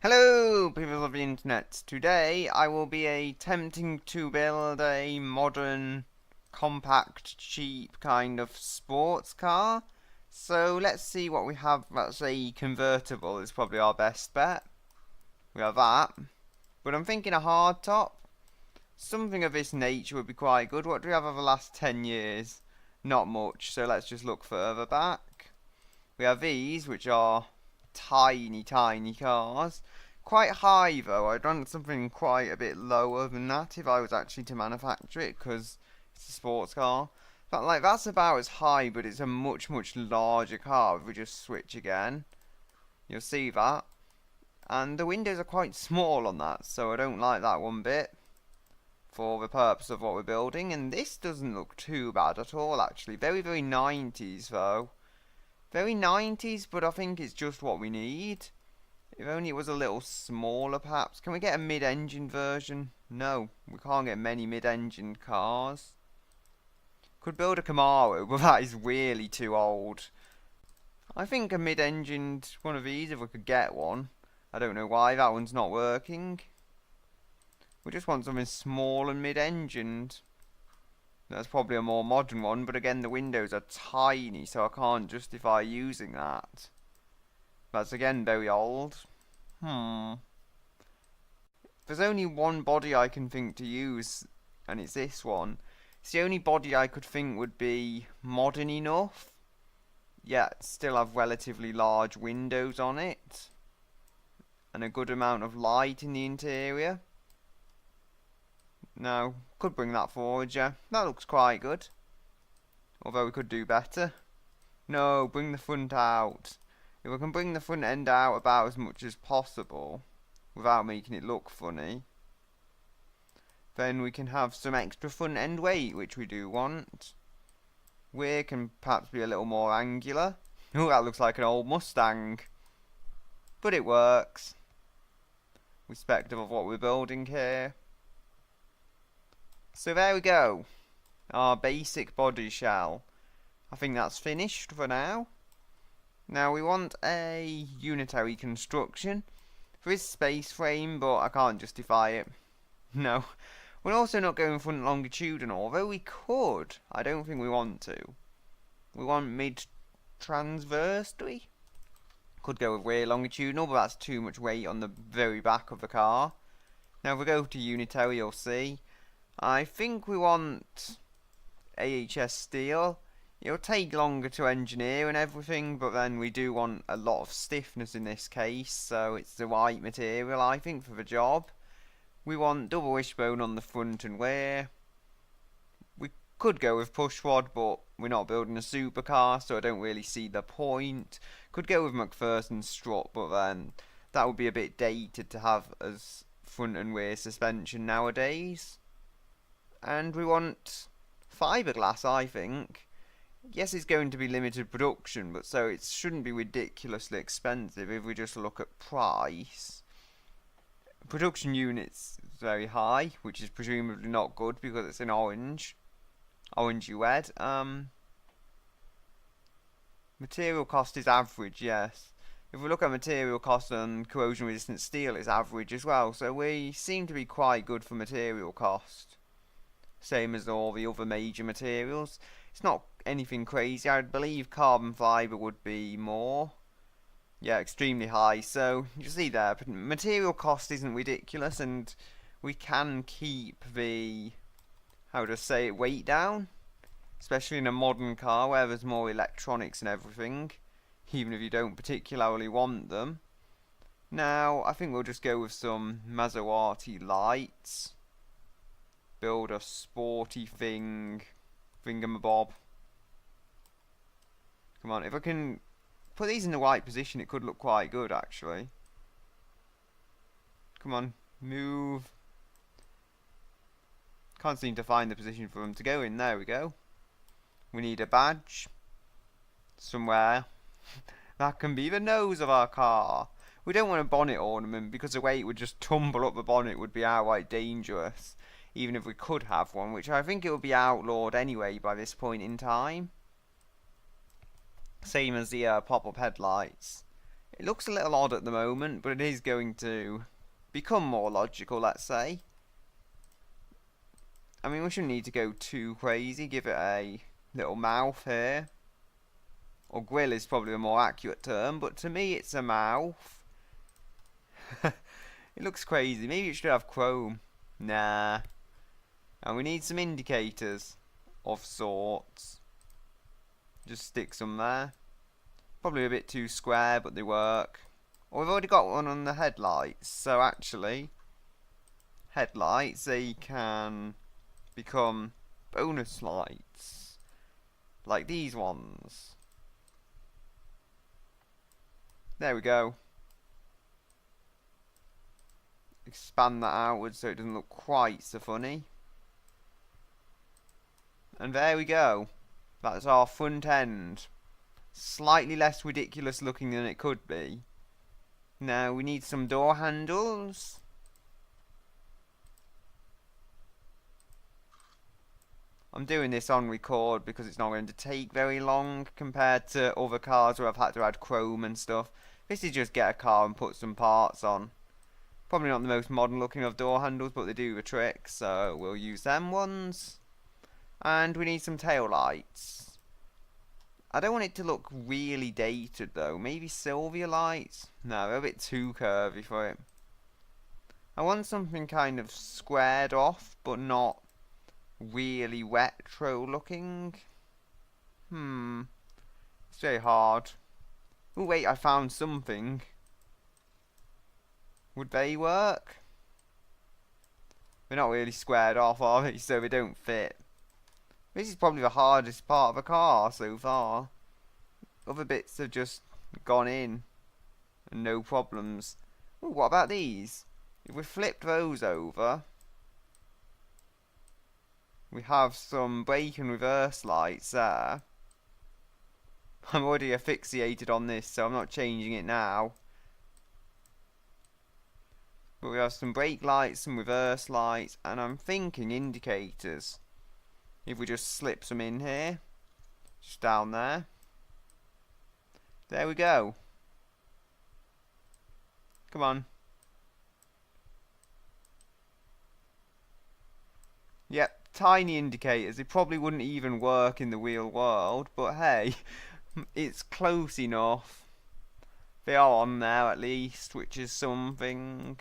Hello, people of the internet. Today I will be attempting to build a modern, compact, cheap kind of sports car. So let's see what we have. That's a convertible is probably our best bet. We have that. But I'm thinking a hardtop. Something of this nature would be quite good. What do we have over the last 10 years? Not much, so let's just look further back. We have these, which are tiny, tiny cars. Quite high though. I'd want something quite a bit lower than that if I was actually to manufacture it, because it's a sports car. But like that's about as high, but it's a much, much larger car. If we just switch again, you'll see that. And the windows are quite small on that, so I don't like that one bit for the purpose of what we're building. And this doesn't look too bad at all, actually. Very, very 90s though. Very 90s, but I think it's just what we need. If only it was a little smaller, perhaps. Can we get a mid-engine version? No, we can't get many mid-engine cars. Could build a Camaro, but that is really too old. I think a mid-engined one of these, if we could get one. I don't know why that one's not working. We just want something small and mid-engined. That's probably a more modern one, but again the windows are tiny, so I can't justify using that. That's again very old. There's only one body I can think to use, and it's this one. It's the only body I could think would be modern enough, yet still have relatively large windows on it, and a good amount of light in the interior. No, could bring that forward, yeah. That looks quite good. Although we could do better. No, bring the front out. If we can bring the front end out about as much as possible, without making it look funny, then we can have some extra front end weight, which we do want. Rear can perhaps be a little more angular. Oh, that looks like an old Mustang. But it works. Respective of what we're building here. So there we go, our basic body shell. I think that's finished for now. Now we want a unitary construction for this space frame, but I can't justify it. No, we're also not going front longitudinal, although we could. I don't think we want to. We want mid transverse, do we? Could go with rear longitudinal, but that's too much weight on the very back of the car. Now if we go to unitary, you'll see. I think we want AHS steel. It'll take longer to engineer and everything, but then we do want a lot of stiffness in this case, so it's the right material, I think, for the job. We want double wishbone on the front and rear. We could go with push rod, but we're not building a supercar, so I don't really see the point. Could go with McPherson strut, but then that would be a bit dated to have as front and rear suspension nowadays. And we want fiberglass, I think. Yes, it's going to be limited production, but so it shouldn't be ridiculously expensive if we just look at price. Production units is very high, which is presumably not good because it's in orangey red. Material cost is average, yes. If we look at material cost and corrosion resistant steel, it's average as well, so we seem to be quite good for material cost. Same as all the other major materials. It's not anything crazy. I believe carbon fibre would be more. Yeah, extremely high. So you see there, material cost isn't ridiculous, and we can keep the, how to say it, weight down. Especially in a modern car where there's more electronics and everything, even if you don't particularly want them. Now, I think we'll just go with some Maserati lights. Build a sporty thingamabob. Come on, if I can put these in the right position, it could look quite good, actually. Come on, move. Can't seem to find the position for them to go in. There we go. We need a badge somewhere. That can be the nose of our car. We don't want a bonnet ornament because the way it would just tumble up the bonnet would be outright dangerous. Even if we could have one, which I think it would be outlawed anyway by this point in time. Same as the pop-up headlights. It looks a little odd at the moment, but it is going to become more logical, let's say. I mean, we shouldn't need to go too crazy. Give it a little mouth here. Or grill is probably a more accurate term, but to me it's a mouth. It looks crazy. Maybe it should have chrome. Nah. And we need some indicators of sorts. Just stick some there. Probably a bit too square, but they work. Or we've already got one on the headlights. So actually, headlights, they can become bonus lights. Like these ones. There we go. Expand that outwards so it doesn't look quite so funny. And there we go. That's our front end. Slightly less ridiculous looking than it could be. Now we need some door handles. I'm doing this on record because it's not going to take very long compared to other cars where I've had to add chrome and stuff. This is just get a car and put some parts on. Probably not the most modern looking of door handles, but they do the trick, so we'll use them ones. And we need some tail lights. I don't want it to look really dated though. Maybe silver lights? No, they're a bit too curvy for it. I want something kind of squared off, but not really retro looking. It's very hard. Oh wait, I found something. Would they work? They're not really squared off, are they? So they don't fit. This is probably the hardest part of a car so far. Other bits have just gone in. And no problems. Ooh, what about these? If we flip those over, we have some brake and reverse lights there. I'm already asphyxiated on this, so I'm not changing it now. But we have some brake lights, some reverse lights, and I'm thinking indicators. If we just slip some in here, just down there. There we go. Come on. Yep, tiny indicators. They probably wouldn't even work in the real world, but hey, it's close enough. They are on there at least, which is something.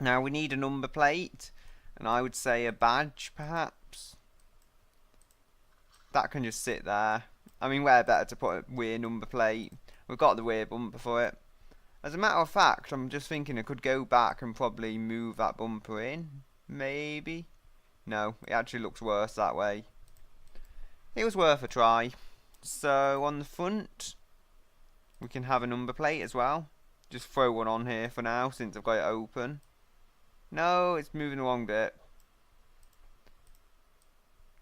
Now we need a number plate, and I would say a badge perhaps. That can just sit there. I mean, where better to put a rear number plate? We've got the rear bumper for it. As a matter of fact, I'm just thinking I could go back and probably move that bumper in. Maybe? No, it actually looks worse that way. It was worth a try. So on the front, we can have a number plate as well. Just throw one on here for now since I've got it open. No, it's moving the wrong bit.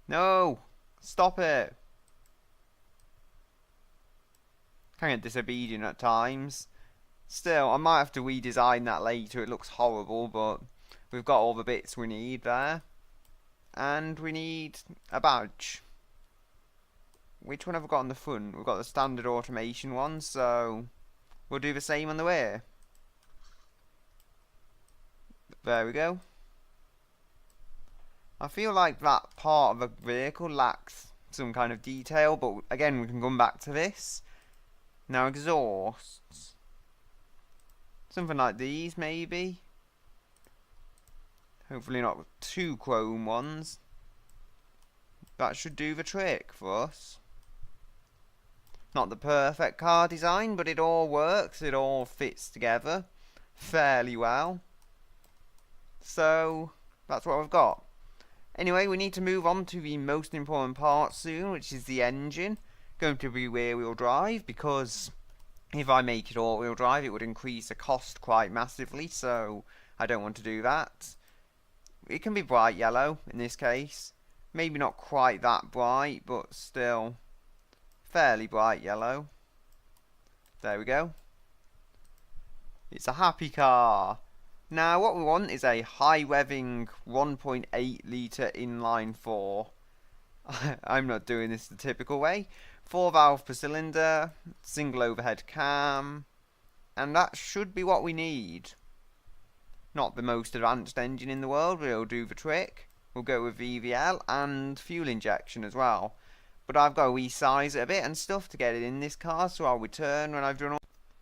No! Stop it! Can get disobedient at times. Still, I might have to redesign that later. It looks horrible, but we've got all the bits we need there. And we need a badge. Which one have we got on the front? We've got the standard automation one, so we'll do the same on the rear. There we go. I feel like that part of the vehicle lacks some kind of detail, but again, we can come back to this. Now, exhausts. Something like these, maybe. Hopefully not too chrome ones. That should do the trick for us. Not the perfect car design, but it all works. It all fits together fairly well. So, that's what we've got. Anyway, we need to move on to the most important part soon, which is the engine. Going to be rear-wheel drive, because if I make it all-wheel drive, it would increase the cost quite massively, so I don't want to do that. It can be bright yellow, in this case. Maybe not quite that bright, but still fairly bright yellow. There we go. It's a happy car. Now, what we want is a high-revving 1.8 litre inline 4. I'm not doing this the typical way. 4 valve per cylinder, single overhead cam. And that should be what we need. Not the most advanced engine in the world, but it'll do the trick. We'll go with VVL and fuel injection as well. But I've got to resize it a bit and stuff to get it in this car, so I'll return when I've done all.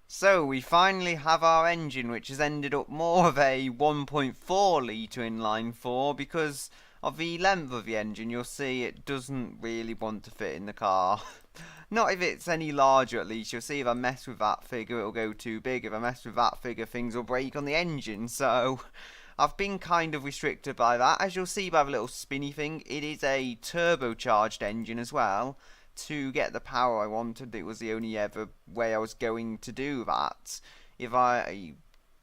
So we finally have our engine, which has ended up more of a 1.4 litre inline 4 because of the length of the engine. You'll see it doesn't really want to fit in the car. Not if it's any larger, at least. You'll see if I mess with that figure, it'll go too big. If I mess with that figure, things will break on the engine. So I've been kind of restricted by that. As you'll see by the little spinny thing, it is a turbocharged engine as well. To get the power I wanted, it was the only ever way I was going to do that. If I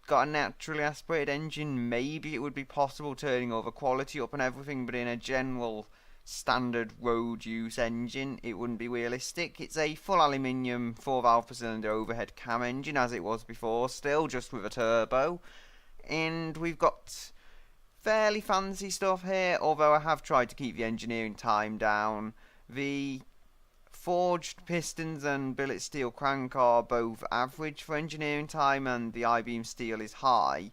got a naturally aspirated engine, maybe it would be possible turning all the quality up and everything, but in a general standard road use engine, it wouldn't be realistic. It's a full aluminium 4-valve per cylinder overhead cam engine, as it was before, still just with a turbo. And we've got fairly fancy stuff here, although I have tried to keep the engineering time down. The forged pistons and billet steel crank are both average for engineering time, and the I-beam steel is high.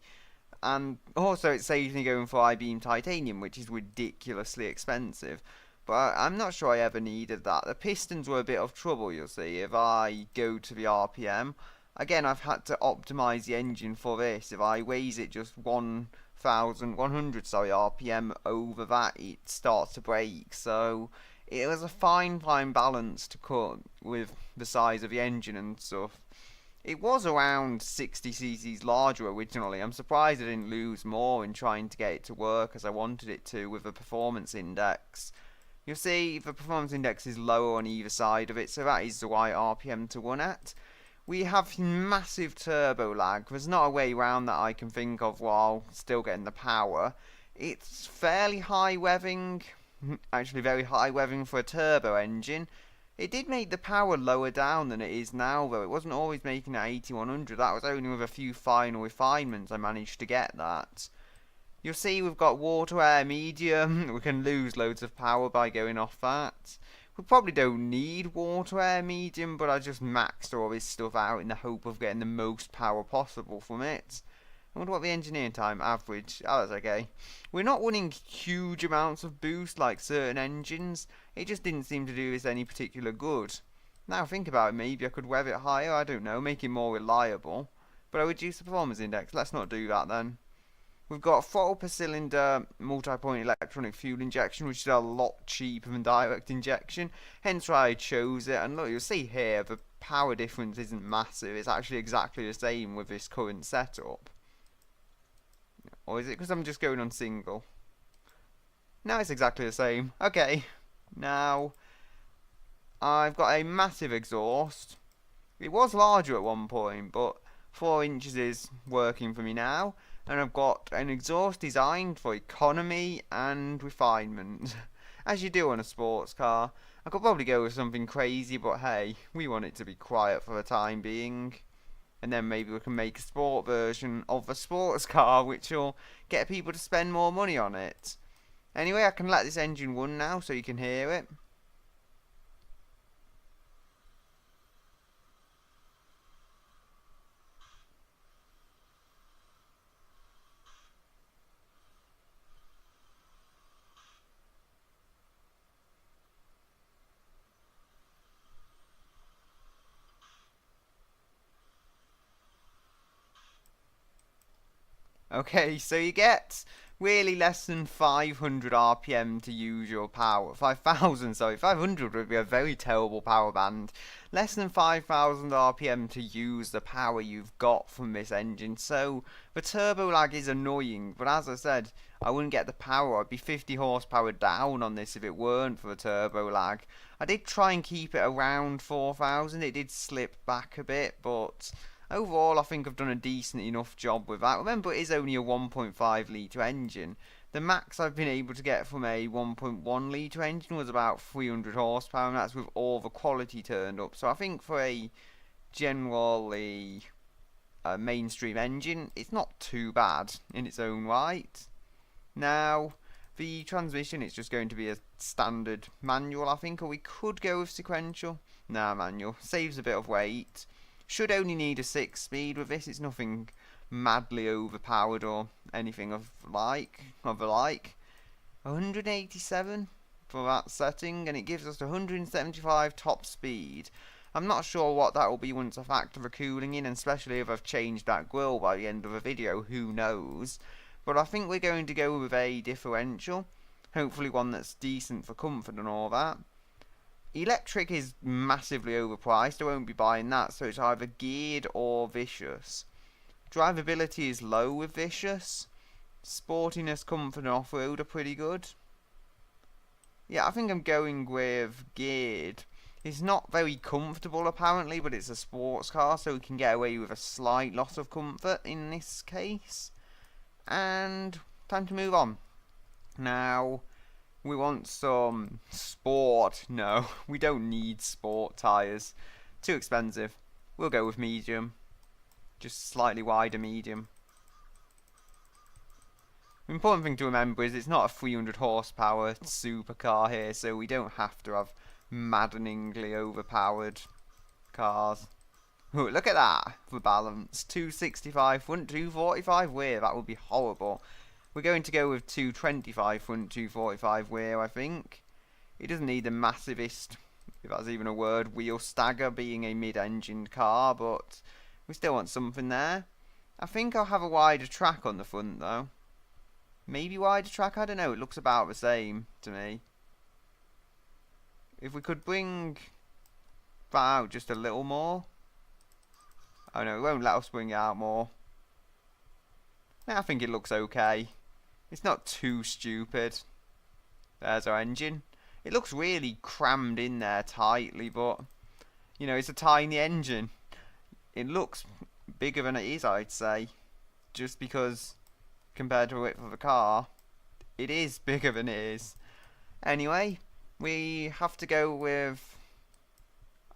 And also it saves me going for I-beam titanium, which is ridiculously expensive. But I'm not sure I ever needed that. The pistons were a bit of trouble, you'll see, if I go to the RPM. Again, I've had to optimise the engine for this. If I raise it just 1,100 RPM over that, it starts to break. So it was a fine balance to cut with the size of the engine and stuff. It was around 60 cc's larger originally. I'm surprised I didn't lose more in trying to get it to work as I wanted it to with the performance index. You'll see the performance index is lower on either side of it, so that is the right RPM to run at. We have massive turbo lag. There's not a way around that I can think of while still getting the power. It's fairly high revving, actually very high revving for a turbo engine. It did make the power lower down than it is now, though. It wasn't always making it 8100. That was only with a few final refinements I managed to get that. You'll see we've got water, air, medium. We can lose loads of power by going off that. We probably don't need water, air, medium, but I just maxed all this stuff out in the hope of getting the most power possible from it. I wonder what the engineering time average. Oh, that's okay. We're not running huge amounts of boost like certain engines. It just didn't seem to do us any particular good. Now think about it, maybe I could rev it higher, I don't know, make it more reliable. But I reduce the performance index. Let's not do that then. We've got throttle per cylinder multi-point electronic fuel injection, which is a lot cheaper than direct injection. Hence why I chose it. And look, you'll see here the power difference isn't massive. It's actually exactly the same with this current setup. Or is it because I'm just going on single? No, it's exactly the same. Okay. Now, I've got a massive exhaust. It was larger at one point, but 4 inches is working for me now. And I've got an exhaust designed for economy and refinement. As you do on a sports car. I could probably go with something crazy, but hey, we want it to be quiet for the time being. And then maybe we can make a sport version of the sports car, which will get people to spend more money on it. Anyway, I can let this engine run now so you can hear it. Okay, so you get really less than 500 RPM to use your power. 5,000, sorry. 500 would be a very terrible power band. Less than 5,000 RPM to use the power you've got from this engine. So the turbo lag is annoying, but as I said, I wouldn't get the power. I'd be 50 horsepower down on this if it weren't for the turbo lag. I did try and keep it around 4,000. It did slip back a bit, but overall, I think I've done a decent enough job with that. Remember, it is only a 1.5 litre engine. The max I've been able to get from a 1.1 litre engine was about 300 horsepower, and that's with all the quality turned up. So I think for a generally mainstream engine, it's not too bad in its own right. Now, the transmission is just going to be a standard manual, I think, or we could go with sequential. Nah, manual. Saves a bit of weight. Should only need a 6-speed with this. It's nothing madly overpowered or anything of the like. 187 for that setting, and it gives us 175 top speed. I'm not sure what that will be once I factor the cooling in, and especially if I've changed that grill by the end of the video, who knows. But I think we're going to go with a differential, hopefully one that's decent for comfort and all that. Electric is massively overpriced, I won't be buying that, so it's either geared or vicious. Drivability is low with vicious. Sportiness, comfort and off-road are pretty good. Yeah, I think I'm going with geared. It's not very comfortable apparently, but it's a sports car, so we can get away with a slight loss of comfort in this case. And time to move on. Now, we want some sport. No, we don't need sport tyres. Too expensive. We'll go with medium. Just slightly wider medium. The important thing to remember is it's not a 300 horsepower supercar here, so we don't have to have maddeningly overpowered cars. Ooh, look at that for balance. 265 front, 245 rear. That would be horrible. We're going to go with 225 front, 245 rear, I think. It doesn't need the massivest, if that's even a word, wheel stagger being a mid-engined car, but we still want something there. I think I'll have a wider track on the front though. Maybe wider track, I don't know, it looks about the same to me. If we could bring that out just a little more. Oh no, it won't let us bring it out more. I think it looks okay. It's not too stupid. There's our engine. It looks really crammed in there tightly, but you know, it's a tiny engine. It looks bigger than it is, I'd say. Just because compared to the width of the car, it is bigger than it is. Anyway, we have to go with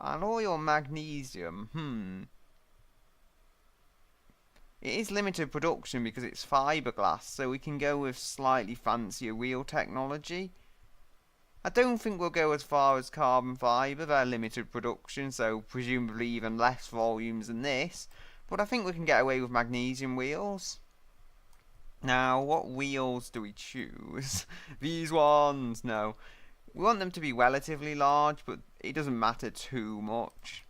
alloy or magnesium. It is limited production because it's fiberglass, so we can go with slightly fancier wheel technology. I don't think we'll go as far as carbon fibre. They're limited production, so presumably even less volumes than this, but I think we can get away with magnesium wheels. Now, what wheels do we choose? These ones? No. We want them to be relatively large, but it doesn't matter too much.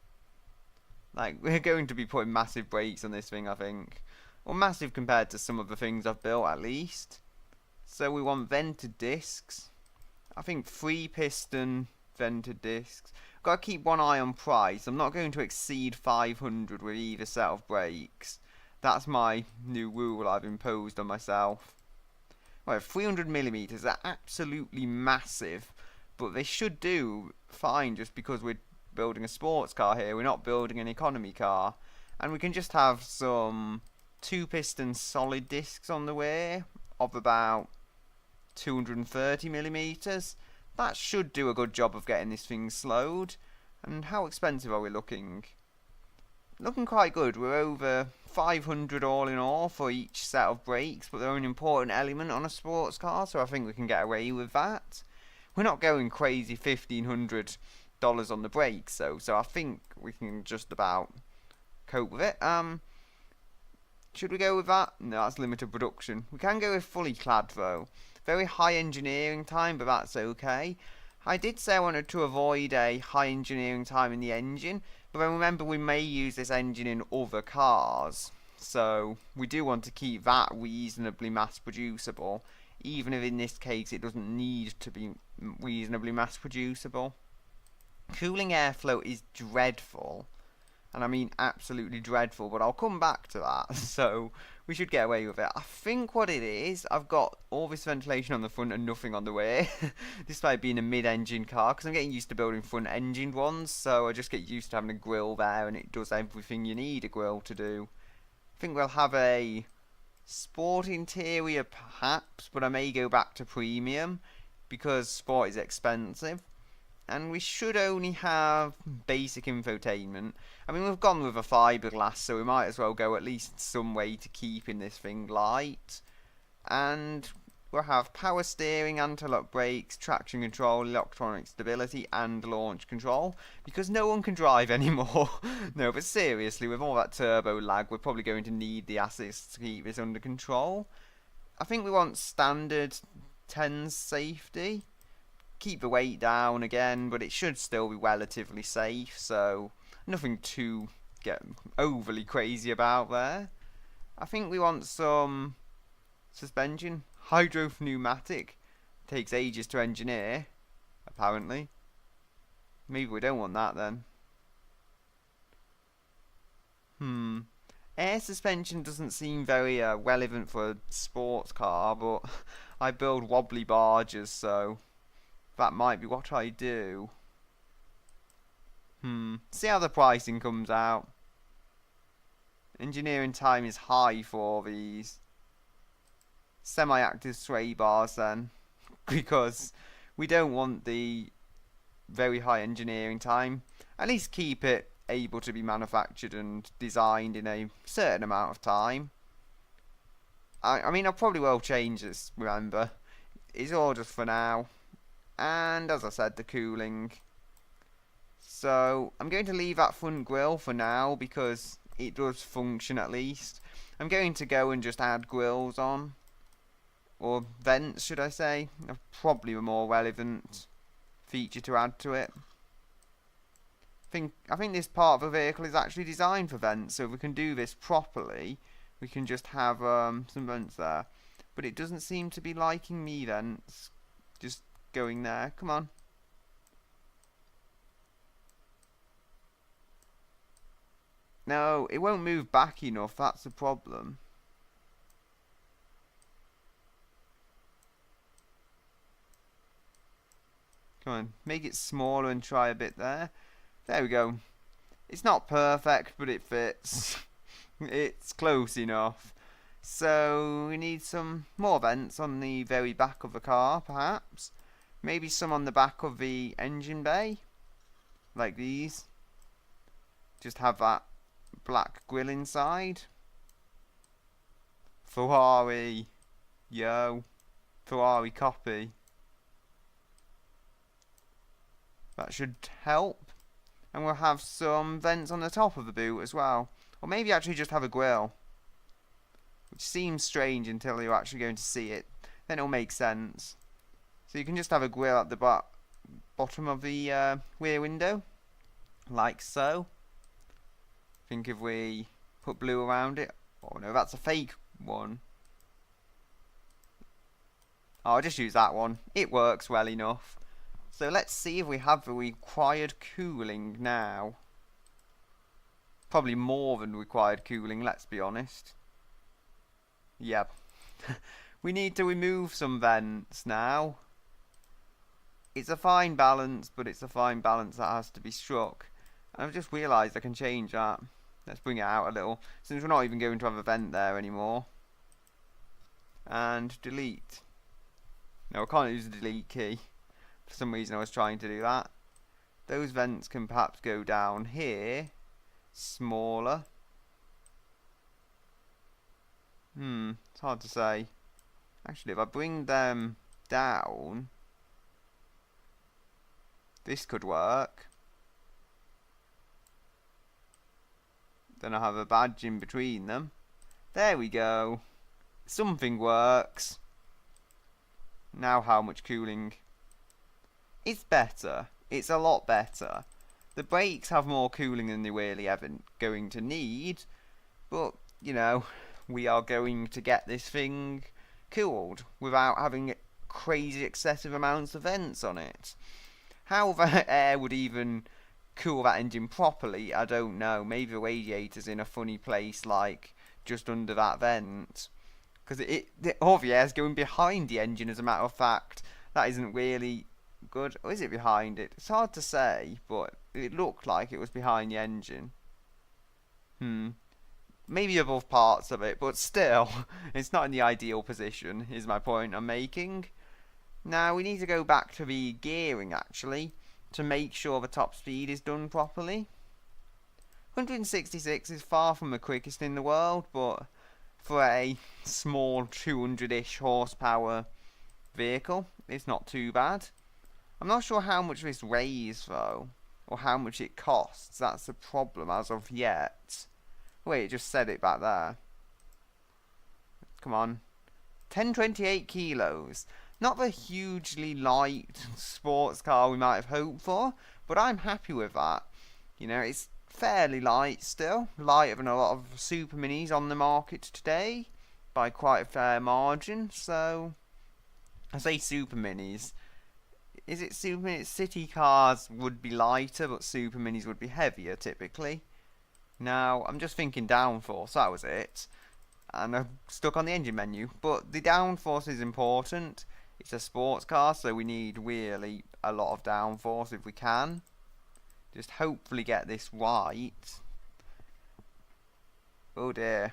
Like, we're going to be putting massive brakes on this thing, I think. Or massive compared to some of the things I've built, at least. So we want vented discs. I think 3-piston vented discs. Got to keep one eye on price. I'm not going to exceed 500 with either set of brakes. That's my new rule I've imposed on myself. Well, 300mm are absolutely massive, but they should do fine just because we're building a sports car here. We're not building an economy car. And we can just have some 2-piston solid discs on the way of about 230mm. That should do a good job of getting this thing slowed. And how expensive are we looking? Looking quite good. We're over 500 all in all for each set of brakes, but they're an important element on a sports car, so I think we can get away with that. We're not going crazy $1,500 on the brakes, though, so I think we can just about cope with it. Should we go with that? No, that's limited production. We can go with fully clad, though. Very high engineering time, but that's okay. I did say I wanted to avoid a high engineering time in the engine, but then remember we may use this engine in other cars, so we do want to keep that reasonably mass producible, even if in this case it doesn't need to be reasonably mass producible. Cooling airflow is dreadful, and I mean absolutely dreadful, but I'll come back to that, so we should get away with it. I think what it is, I've got all this ventilation on the front and nothing on the rear, despite being a mid-engine car, because I'm getting used to building front-engined ones, so I just get used to having a grille there, and it does everything you need a grille to do. I think we'll have a sport interior perhaps, but I may go back to premium, because sport is expensive. And we should only have basic infotainment. I mean, we've gone with a fiberglass, so we might as well go at least some way to keeping this thing light. And we'll have power steering, anti-lock brakes, traction control, electronic stability, and launch control, because no one can drive anymore. No, but seriously, with all that turbo lag, we're probably going to need the assist to keep this under control. I think we want standard 10 safety. Keep the weight down again, but it should still be relatively safe, so nothing to get overly crazy about there. I think we want some suspension. Hydro-pneumatic. Takes ages to engineer, apparently. Maybe we don't want that then. Air suspension doesn't seem very relevant for a sports car, but I build wobbly barges, so that might be what I do. See how the pricing comes out. Engineering time is high for these semi-active sway bars then, because we don't want the very high engineering time. At least keep it able to be manufactured and designed in a certain amount of time. I mean, I probably will change this, remember. It's all just for now. And as I said, the cooling. So I'm going to leave that front grille for now because it does function at least. I'm going to go and just add grills on. Or vents, should I say. Probably a more relevant feature to add to it. I think this part of the vehicle is actually designed for vents, so if we can do this properly, we can just have some vents there. But it doesn't seem to be liking me vents. Just going there. Come on. No, it won't move back enough, that's the problem. Come on, make it smaller and try a bit there. There we go. It's not perfect, but it fits. It's close enough. So we need some more vents on the very back of the car, perhaps. Maybe some on the back of the engine bay. Like these. Just have that black grille inside. Ferrari. Yo. Ferrari copy. That should help. And we'll have some vents on the top of the boot as well. Or maybe actually just have a grille. Which seems strange until you're actually going to see it. Then it'll make sense. So you can just have a grille at the bottom of the rear window. Like so. I think if we put blue around it. Oh no, that's a fake one. Oh, I'll just use that one. It works well enough. So let's see if we have the required cooling now. Probably more than required cooling, let's be honest. Yep. We need to remove some vents now. It's a fine balance, but it's a fine balance that has to be struck. And I've just realised I can change that. Let's bring it out a little, since we're not even going to have a vent there anymore. And delete. No, I can't use the delete key. For some reason I was trying to do that. Those vents can perhaps go down here. Smaller. It's hard to say. Actually, if I bring them down, this could work. Then I have a badge in between them. There we go. Something works. Now how much cooling? It's better. It's a lot better. The brakes have more cooling than they really ever going to need. But, you know, we are going to get this thing cooled without having crazy excessive amounts of vents on it. How that air would even cool that engine properly, I don't know. Maybe the radiator's in a funny place, like just under that vent. Because all the air's going behind the engine, as a matter of fact. That isn't really good. Or is it behind it? It's hard to say, but it looked like it was behind the engine. Maybe above parts of it, but still, it's not in the ideal position, is my point I'm making. Now, we need to go back to the gearing, actually, to make sure the top speed is done properly. 166 is far from the quickest in the world, but for a small 200-ish horsepower vehicle. It's not too bad. I'm not sure how much this weighs though, or how much it costs. That's the problem as of yet. Wait, it just said it back there. Come on. 1028 kilos. Not the hugely light sports car we might have hoped for, but I'm happy with that. You know, it's fairly light still. Lighter than a lot of super minis on the market today by quite a fair margin. So, I say super minis. Is it super minis? City cars would be lighter, but super minis would be heavier typically. Now, I'm just thinking downforce, that was it. And I'm stuck on the engine menu. But the downforce is important. It's a sports car, so we need really a lot of downforce if we can. Just hopefully get this right. Oh dear.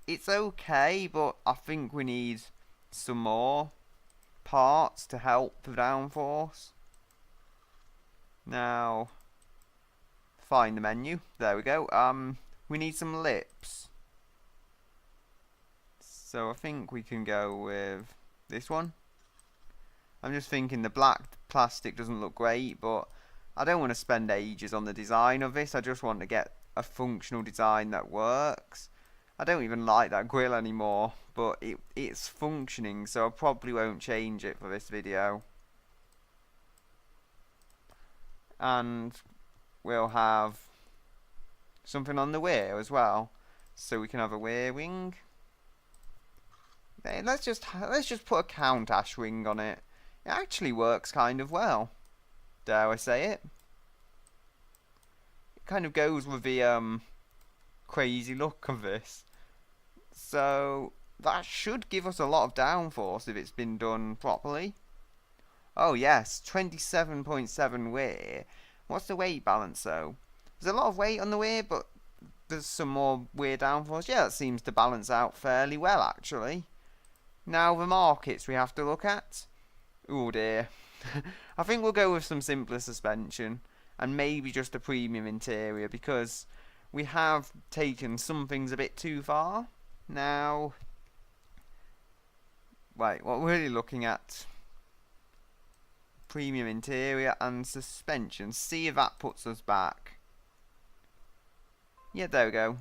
It's okay, but I think we need some more parts to help the downforce. Now, find the menu. There we go. We need some lips. So I think we can go with this one. I'm just thinking the black plastic doesn't look great, but I don't want to spend ages on the design of this. I just want to get a functional design that works. I don't even like that grille anymore, but it's functioning, so I probably won't change it for this video. And we'll have something on the rear as well, so we can have a rear wing. Let's just put a Countach wing on it. It actually works kind of well. Dare I say it? It kind of goes with the crazy look of this. So that should give us a lot of downforce if it's been done properly. Oh yes, 27.7 rear. What's the weight balance though? There's a lot of weight on the rear, but there's some more rear downforce. Yeah, that seems to balance out fairly well actually. Now the markets we have to look at. Oh dear. I think we'll go with some simpler suspension and maybe just a premium interior because we have taken some things a bit too far. Now, wait, what we're really looking at? Premium interior and suspension. See if that puts us back. Yeah, there we go.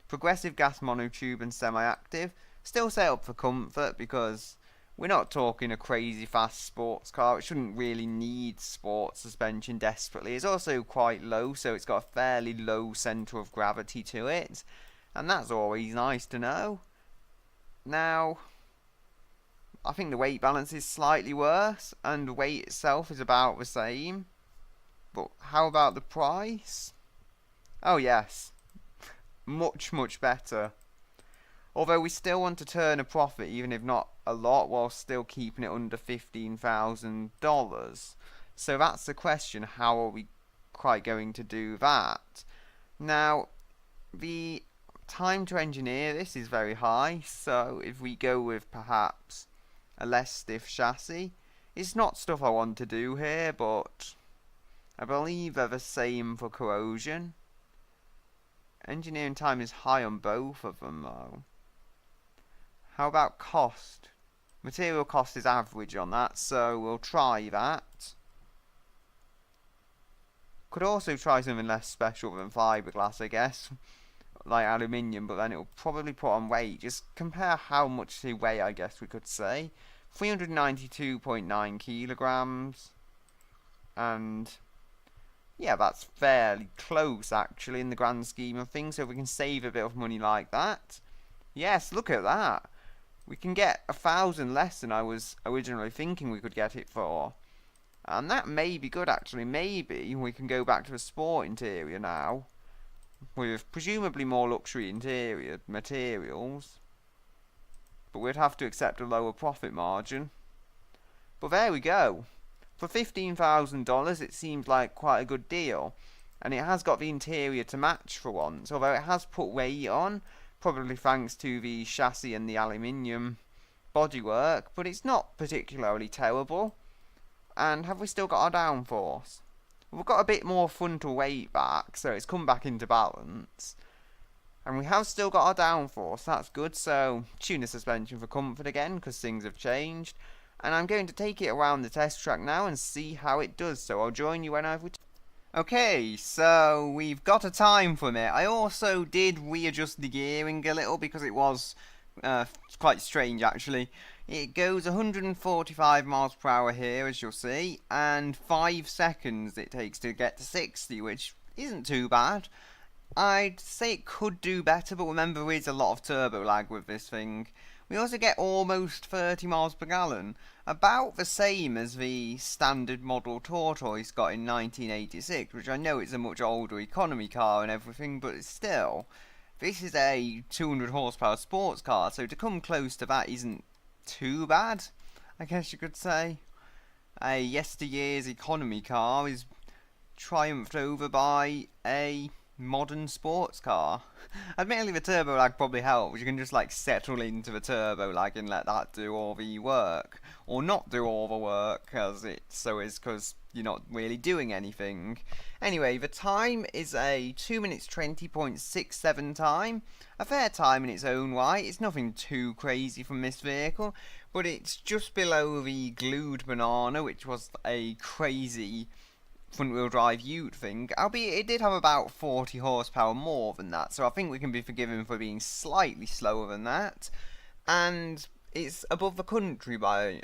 Progressive gas monotube and semi-active. Still set up for comfort because we're not talking a crazy fast sports car. It shouldn't really need sports suspension desperately. It's also quite low, so it's got a fairly low centre of gravity to it. And that's always nice to know. Now, I think the weight balance is slightly worse, and the weight itself is about the same. But how about the price? Oh yes, much, much better. Although we still want to turn a profit, even if not a lot, while still keeping it under $15,000. So that's the question, how are we quite going to do that? Now, the time to engineer this is very high, so if we go with perhaps a less stiff chassis, it's not stuff I want to do here, but I believe they're the same for corrosion. Engineering time is high on both of them though. How about cost? Material cost is average on that, so we'll try that. Could also try something less special than fiberglass, I guess. Like aluminium, but then it will probably put on weight. Just compare how much they weigh, I guess we could say. 392.9 kilograms. And yeah, that's fairly close actually in the grand scheme of things, so if we can save a bit of money like that. Yes, look at that. We can get 1,000 less than I was originally thinking we could get it for. And that may be good actually. Maybe we can go back to a sport interior now, with presumably more luxury interior materials. But we'd have to accept a lower profit margin. But there we go. For $15,000 it seems like quite a good deal. And it has got the interior to match for once, although it has put weight on. Probably thanks to the chassis and the aluminium bodywork, but it's not particularly terrible. And have we still got our downforce? We've got a bit more frontal weight back, so it's come back into balance. And we have still got our downforce, that's good. So tuner suspension for comfort again, because things have changed. And I'm going to take it around the test track now and see how it does. So I'll join you when I've returned. Okay, so we've got a time from it. I also did readjust the gearing a little because it was quite strange actually. It goes 145 miles per hour here, as you'll see, and 5 seconds it takes to get to 60, which isn't too bad. I'd say it could do better, but remember there is a lot of turbo lag with this thing. We also get almost 30 miles per gallon, about the same as the standard model Tortoise got in 1986, which I know it's a much older economy car and everything, but still, this is a 200 horsepower sports car, so to come close to that isn't too bad, I guess you could say. A yesteryear's economy car is triumphed over by a modern sports car. Admittedly, the turbo lag probably helps. You can just like settle into the turbo lag and let that do all the work, or not do all the work, as it so is, because you're not really doing anything. Anyway, the time is a 2 minutes 20.67 time. A fair time in its own right. It's nothing too crazy from this vehicle, but it's just below the glued banana, which was a crazy front wheel drive ute thing, albeit it did have about 40 horsepower more than that, so I think we can be forgiven for being slightly slower than that. And it's above the country by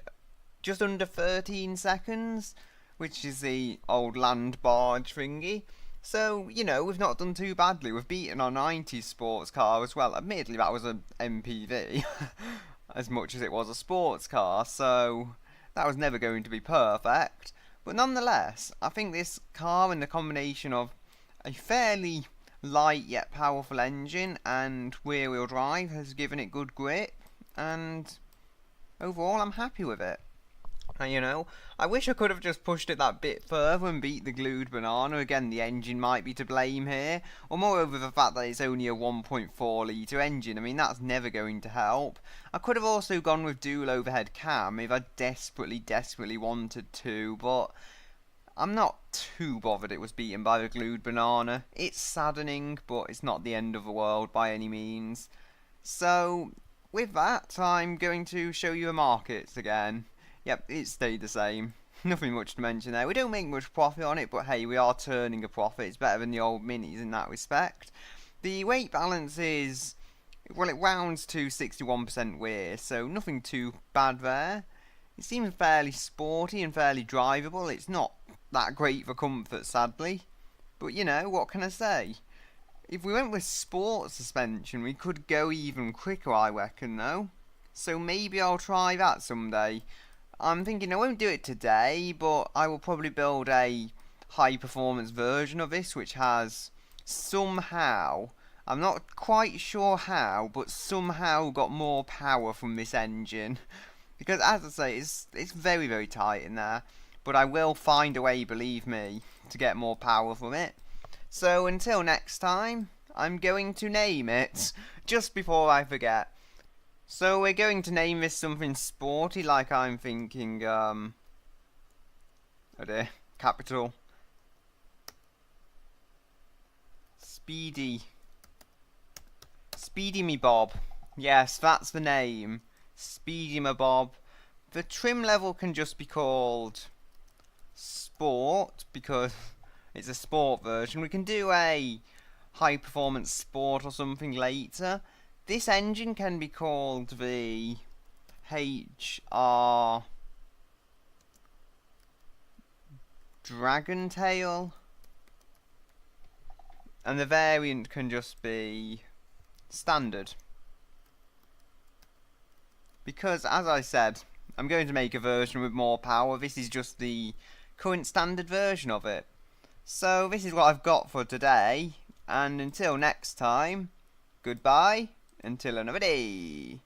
just under 13 seconds, which is the old land barge thingy. So, you know, we've not done too badly. We've beaten our 90s sports car as well. Admittedly, that was an MPV, as much as it was a sports car, so that was never going to be perfect. But nonetheless, I think this car and the combination of a fairly light yet powerful engine and rear wheel drive has given it good grip, and overall I'm happy with it. And you know, I wish I could have just pushed it that bit further and beat the glued banana. Again, the engine might be to blame here, or moreover the fact that it's only a 1.4 litre engine. I mean, that's never going to help. I could have also gone with dual overhead cam if I desperately wanted to, but I'm not too bothered it was beaten by the glued banana. It's saddening, but it's not the end of the world by any means. So, with that, I'm going to show you the markets again. Yep, it stayed the same. Nothing much to mention there. We don't make much profit on it, but hey, we are turning a profit. It's better than the old minis in that respect. The weight balance is, well, it rounds to 61% rear, so nothing too bad there. It seems fairly sporty and fairly drivable. It's not that great for comfort, sadly. But you know, what can I say? If we went with sport suspension, we could go even quicker, I reckon, though. So maybe I'll try that someday. I'm thinking I won't do it today, but I will probably build a high performance version of this which has somehow, I'm not quite sure how, but somehow got more power from this engine. Because as I say, it's very tight in there, but I will find a way, believe me, to get more power from it. So until next time, I'm going to name it, just before I forget. So we're going to name this something sporty, like I'm thinking, oh dear, capital. Speedy me Bob. Yes, that's the name. Speedy me Bob. The trim level can just be called Sport, because it's a sport version. We can do a high performance sport or something later. This engine can be called the HR Dragon Tail, and the variant can just be standard. Because, as I said, I'm going to make a version with more power. This is just the current standard version of it. So this is what I've got for today, and until next time, goodbye. Until another day.